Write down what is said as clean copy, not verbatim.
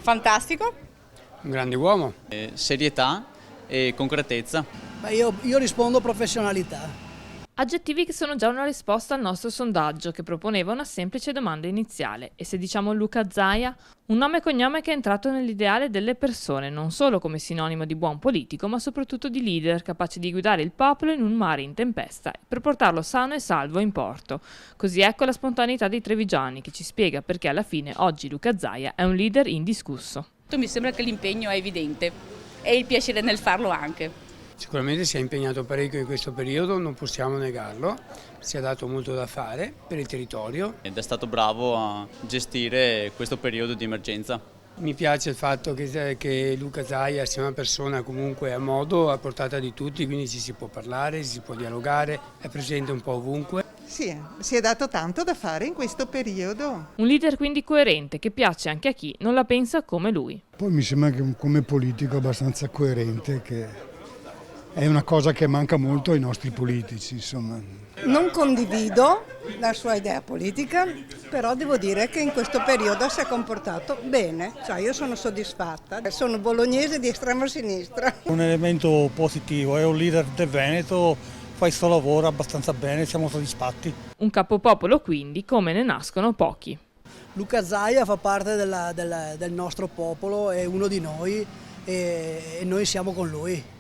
Fantastico. Un grande uomo. Serietà e concretezza. Io rispondo professionalità. Aggettivi che sono già una risposta al nostro sondaggio che proponeva una semplice domanda iniziale. E se diciamo Luca Zaia? Un nome e cognome che è entrato nell'ideale delle persone, non solo come sinonimo di buon politico, ma soprattutto di leader capace di guidare il popolo in un mare in tempesta per portarlo sano e salvo in porto. Così ecco la spontaneità dei trevigiani che ci spiega perché alla fine oggi Luca Zaia è un leader indiscusso. Mi sembra che l'impegno è evidente e il piacere nel farlo anche. Sicuramente si è impegnato parecchio in questo periodo, non possiamo negarlo, si è dato molto da fare per il territorio. Ed è stato bravo a gestire questo periodo di emergenza. Mi piace il fatto che Luca Zaia sia una persona comunque a modo, a portata di tutti, quindi ci si può parlare, ci si può dialogare, è presente un po' ovunque. Sì, si è dato tanto da fare in questo periodo. Un leader quindi coerente che piace anche a chi non la pensa come lui. Poi mi sembra che come politico abbastanza coerente, che è una cosa che manca molto ai nostri politici, insomma. Non condivido la sua idea politica, però devo dire che in questo periodo si è comportato bene, cioè io sono soddisfatta. Sono bolognese di estrema sinistra. Un elemento positivo, è un leader del Veneto, fa il suo lavoro abbastanza bene, siamo soddisfatti. Un capopopolo quindi come ne nascono pochi. Luca Zaia fa parte del nostro popolo, è uno di noi e noi siamo con lui.